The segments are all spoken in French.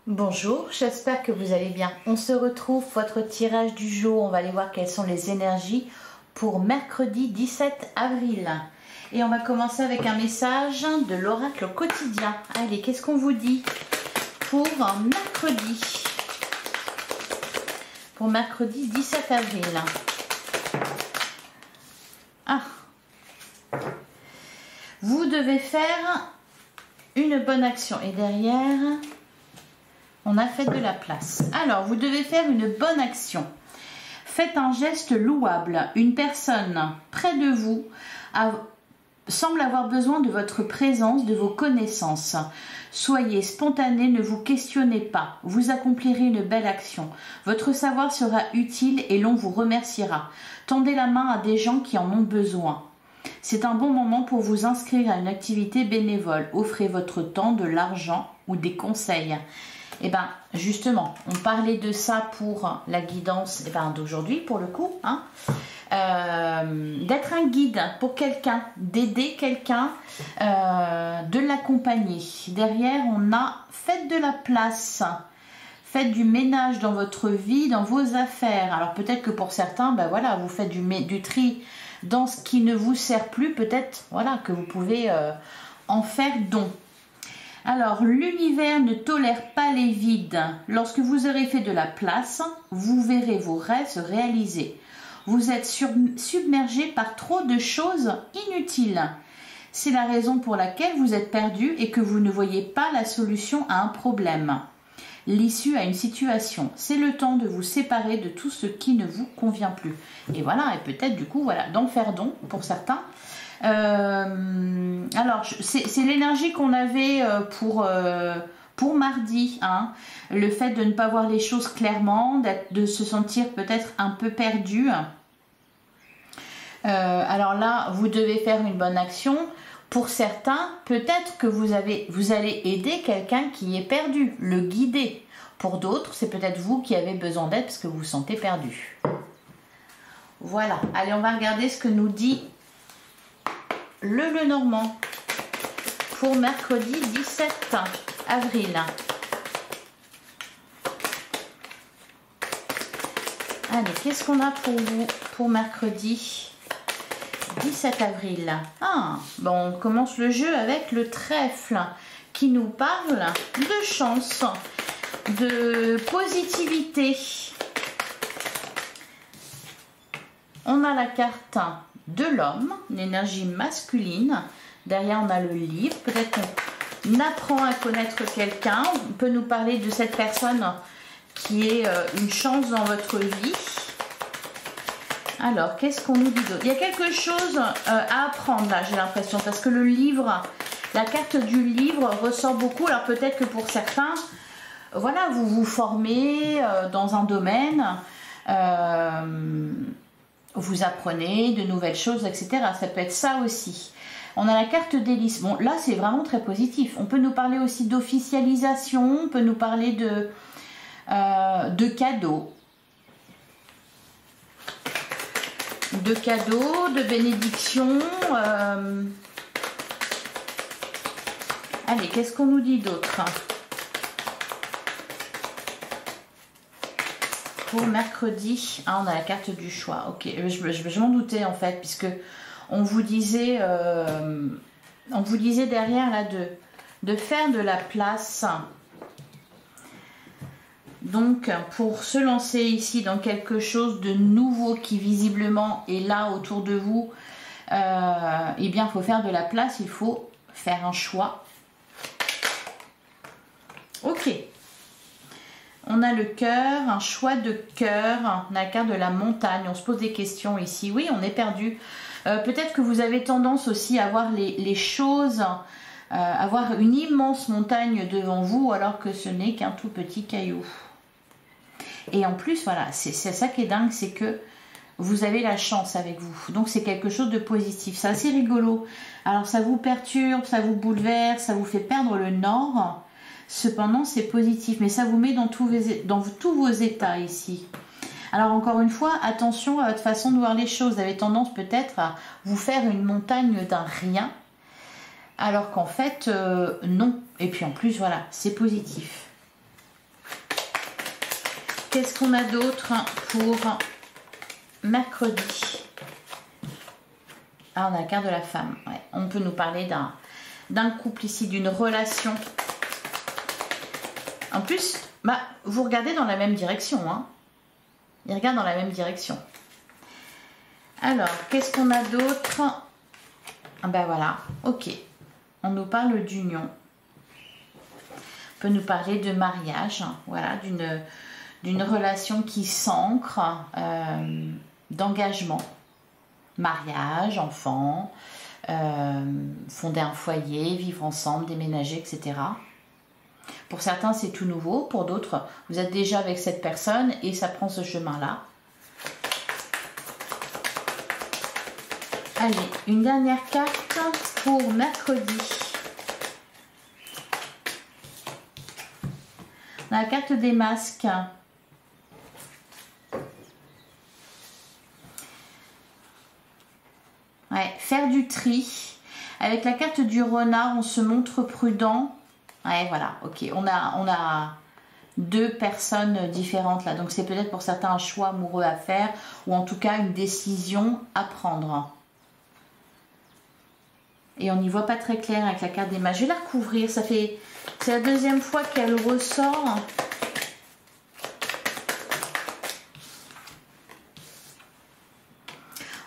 Bonjour, j'espère que vous allez bien. On se retrouve, votre tirage du jour. On va aller voir quelles sont les énergies pour mercredi 17 avril. Et on va commencer avec un message de l'oracle quotidien. Allez, qu'est-ce qu'on vous dit pour mercredi? Pour mercredi 17 avril. Ah. Vous devez faire une bonne action. Et derrière, on a fait de la place. Alors, vous devez faire une bonne action. Faites un geste louable. Une personne près de vous semble avoir besoin de votre présence, de vos connaissances. Soyez spontané, ne vous questionnez pas. Vous accomplirez une belle action. Votre savoir sera utile et l'on vous remerciera. Tendez la main à des gens qui en ont besoin. C'est un bon moment pour vous inscrire à une activité bénévole. Offrez votre temps, de l'argent ou des conseils. Et bien justement, on parlait de ça pour la guidance d'aujourd'hui pour le coup, hein, d'être un guide pour quelqu'un, d'aider quelqu'un, de l'accompagner. Derrière, on a faites de la place, faites du ménage dans votre vie, dans vos affaires. Alors peut-être que pour certains, voilà, vous faites du tri dans ce qui ne vous sert plus, peut-être voilà, que vous pouvez en faire don. Alors, l'univers ne tolère pas les vides. Lorsque vous aurez fait de la place, vous verrez vos rêves se réaliser. Vous êtes submergé par trop de choses inutiles. C'est la raison pour laquelle vous êtes perdu et que vous ne voyez pas la solution à un problème. L'issue à une situation. C'est le temps de vous séparer de tout ce qui ne vous convient plus. Et voilà, et peut-être du coup, voilà, d'en faire don pour certains. Alors, c'est l'énergie qu'on avait pour mardi, hein. Le fait de ne pas voir les choses clairement, de se sentir peut-être un peu perdu. Alors là, vous devez faire une bonne action. Pour certains, peut-être que vous allez aider quelqu'un qui est perdu, le guider. Pour d'autres, c'est peut-être vous qui avez besoin d'aide parce que vous vous sentez perdu. Voilà, allez, on va regarder ce que nous dit le Lenormand pour mercredi 17 avril. Allez, qu'est-ce qu'on a pour vous pour mercredi 17 avril? Ah, bon, on commence le jeu avec le trèfle qui nous parle de chance, de positivité. On a la carte de l'homme, l'énergie masculine. Derrière, on a le livre. Peut-être qu'on apprend à connaître quelqu'un. On peut nous parler de cette personne qui est une chance dans votre vie. Alors, qu'est-ce qu'on nous dit d'autre? Il y a quelque chose à apprendre là, j'ai l'impression, parce que le livre, la carte du livre ressort beaucoup. Alors, peut-être que pour certains, voilà, vous vous formez dans un domaine, vous apprenez de nouvelles choses, etc. Ça peut être ça aussi. On a la carte d'hélice. Bon, là, c'est vraiment très positif. On peut nous parler aussi d'officialisation, on peut nous parler de cadeaux. De cadeaux, de bénédictions. Allez, qu'est-ce qu'on nous dit d'autre ? Pour mercredi, ah, on a la carte du choix. Ok, je m'en doutais en fait, puisque on vous disait derrière là de faire de la place. Donc, pour se lancer ici dans quelque chose de nouveau qui visiblement est là autour de vous, eh bien, il faut faire de la place, il faut faire un choix. Ok. On a le cœur, un choix de cœur, on a la carte de la montagne, on se pose des questions ici. Oui, on est perdu. Peut-être que vous avez tendance aussi à voir les choses, avoir une immense montagne devant vous alors que ce n'est qu'un tout petit caillou. Et en plus, voilà, c'est ça qui est dingue, c'est que vous avez la chance avec vous. Donc c'est quelque chose de positif. C'est assez rigolo. Alors ça vous perturbe, ça vous bouleverse, ça vous fait perdre le nord. Cependant, c'est positif. Mais ça vous met dans tous vos états ici. Alors encore une fois, attention à votre façon de voir les choses. Vous avez tendance peut-être à vous faire une montagne d'un rien. Alors qu'en fait, non. Et puis en plus, voilà, c'est positif. qu'est-ce qu'on a d'autre pour mercredi? Ah, on a la carte de la femme. Ouais. On peut nous parler d'un couple ici, d'une relation. En plus, bah, vous regardez dans la même direction. Hein. Ils regardent dans la même direction. Alors, qu'est-ce qu'on a d'autre? Ah ben voilà, ok. On nous parle d'union. On peut nous parler de mariage. Voilà, d'une relation qui s'ancre, d'engagement. Mariage, enfant, fonder un foyer, vivre ensemble, déménager, etc. Pour certains, c'est tout nouveau. Pour d'autres, vous êtes déjà avec cette personne et ça prend ce chemin-là. Allez, une dernière carte pour mercredi. On a la carte des masques. Ouais, faire du tri. Avec la carte du renard, on se montre prudent. Ouais, voilà, ok. On a deux personnes différentes là. Donc c'est peut-être pour certains un choix amoureux à faire ou en tout cas une décision à prendre. Et on n'y voit pas très clair avec la carte des mages. Je vais la recouvrir. C'est la deuxième fois qu'elle ressort.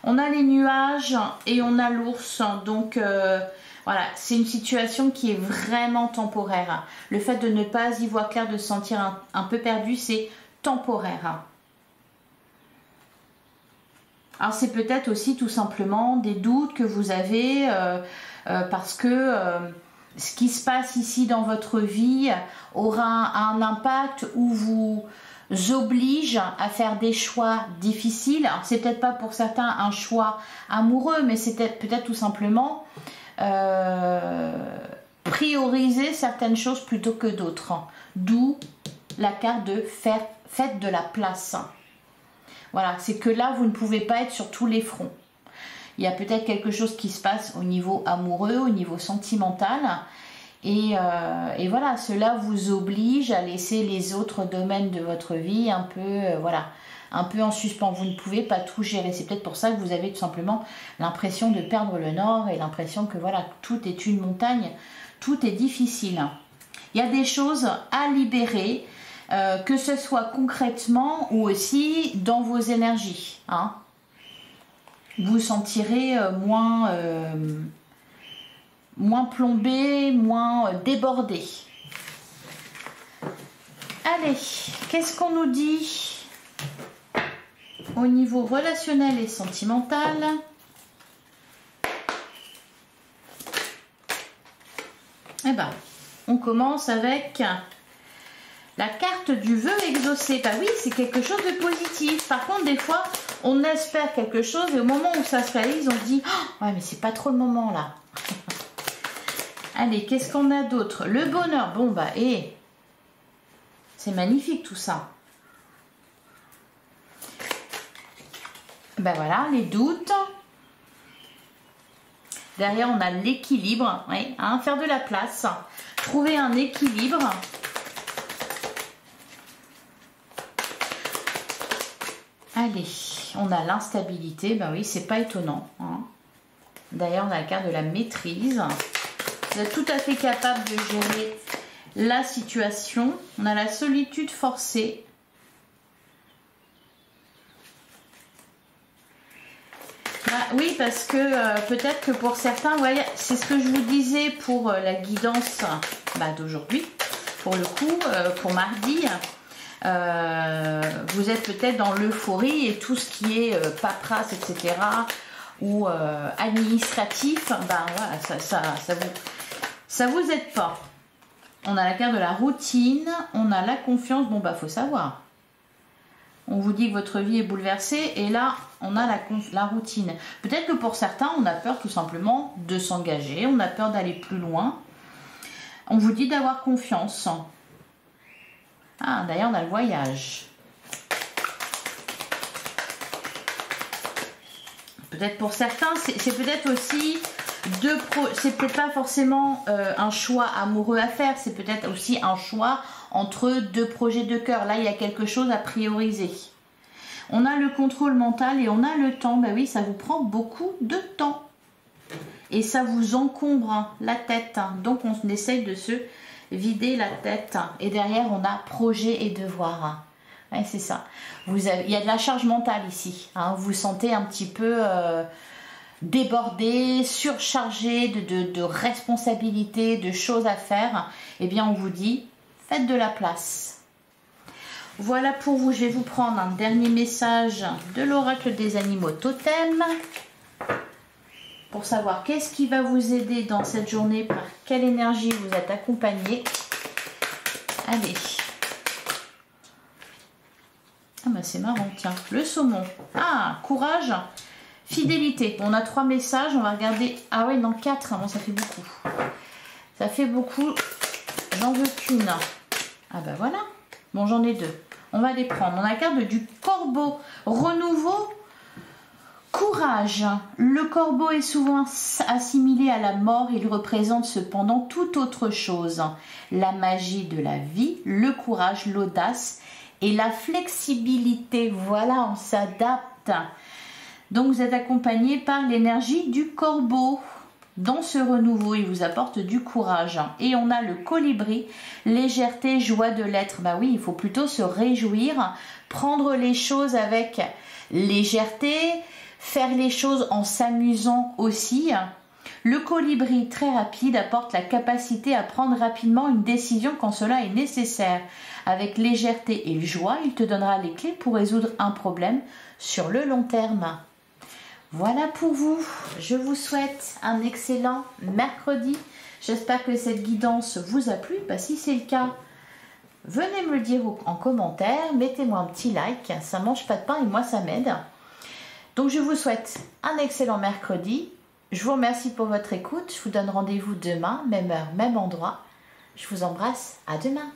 On a les nuages et on a l'ours. Donc voilà, c'est une situation qui est vraiment temporaire. Le fait de ne pas y voir clair, de se sentir un peu perdu, c'est temporaire. Alors c'est peut-être aussi tout simplement des doutes que vous avez parce que ce qui se passe ici dans votre vie aura un impact où vous oblige à faire des choix difficiles. Alors c'est peut-être pas pour certains un choix amoureux, mais c'est peut-être tout simplement prioriser certaines choses plutôt que d'autres. D'où la carte de faites de la place. Voilà, c'est que là, vous ne pouvez pas être sur tous les fronts. Il y a peut-être quelque chose qui se passe au niveau amoureux, au niveau sentimental. Et voilà, cela vous oblige à laisser les autres domaines de votre vie un peu, voilà, un peu en suspens. Vous ne pouvez pas tout gérer. C'est peut-être pour ça que vous avez tout simplement l'impression de perdre le nord et l'impression que voilà, tout est une montagne, tout est difficile. Il y a des choses à libérer. Que ce soit concrètement ou aussi dans vos énergies. Hein. Vous vous sentirez moins plombé, moins débordé. Allez, qu'est-ce qu'on nous dit au niveau relationnel et sentimental? Eh ben, on commence avec la carte du vœu exaucé. Bah oui, c'est quelque chose de positif. Par contre, des fois, on espère quelque chose et au moment où ça se réalise, on se dit oh, ouais, mais c'est pas trop le moment là. Allez, qu'est-ce qu'on a d'autre? Le bonheur. Bon, bah, c'est magnifique tout ça. Ben voilà, les doutes. Derrière, on a l'équilibre. Oui, hein, faire de la place. Trouver un équilibre. Allez, on a l'instabilité, ben oui, c'est pas étonnant. Hein. D'ailleurs, on a la carte de la maîtrise. Vous êtes tout à fait capable de gérer la situation. On a la solitude forcée. Bah, oui, parce que peut-être que pour certains, ouais, c'est ce que je vous disais pour la guidance d'aujourd'hui, pour le coup, pour mardi. Vous êtes peut-être dans l'euphorie et tout ce qui est paperasse, etc. ou administratif, ben voilà, ça vous aide pas. On a la carte de la routine, on a la confiance. Bon, bah faut savoir. On vous dit que votre vie est bouleversée et là, on a la routine. Peut-être que pour certains, on a peur tout simplement de s'engager, on a peur d'aller plus loin. On vous dit d'avoir confiance. Ah, d'ailleurs, on a le voyage. Peut-être pour certains, c'est peut-être aussi c'est peut-être pas forcément un choix amoureux à faire, c'est peut-être aussi un choix entre deux projets de cœur. Là, il y a quelque chose à prioriser. On a le contrôle mental et on a le temps. Ben oui, ça vous prend beaucoup de temps. Et ça vous encombre la tête. Donc, on essaye de se vider la tête. Et derrière, on a projet et devoir. Ouais, c'est ça. Il y a de la charge mentale ici. Vous vous sentez un petit peu débordé, surchargé de responsabilités, de choses à faire. Eh bien, on vous dit, faites de la place. Voilà pour vous, je vais vous prendre un dernier message de l'oracle des animaux totems pour savoir qu'est-ce qui va vous aider dans cette journée, par quelle énergie vous êtes accompagné. Allez. Ah bah c'est marrant, tiens, le saumon. Ah, courage, fidélité. Bon, on a 3 messages, on va regarder. Ah ouais, non, 4, bon, ça fait beaucoup. Ça fait beaucoup, j'en veux qu'une. Ah bah voilà, bon j'en ai 2. On va les prendre. On a la carte du corbeau. Renouveau, courage. Le corbeau est souvent assimilé à la mort. Il représente cependant tout autre chose. La magie de la vie, le courage, l'audace et la flexibilité. Voilà, on s'adapte. Donc vous êtes accompagné par l'énergie du corbeau. Dans ce renouveau, il vous apporte du courage. Et on a le colibri, légèreté, joie de l'être. Bah oui, il faut plutôt se réjouir, prendre les choses avec légèreté, faire les choses en s'amusant aussi. Le colibri, très rapide, apporte la capacité à prendre rapidement une décision quand cela est nécessaire. Avec légèreté et joie, il te donnera les clés pour résoudre un problème sur le long terme. Voilà pour vous, je vous souhaite un excellent mercredi. J'espère que cette guidance vous a plu. Bah, si c'est le cas, venez me le dire en commentaire, mettez-moi un petit like, ça ne mange pas de pain et moi ça m'aide. Donc je vous souhaite un excellent mercredi. Je vous remercie pour votre écoute, je vous donne rendez-vous demain, même heure, même endroit. Je vous embrasse, à demain.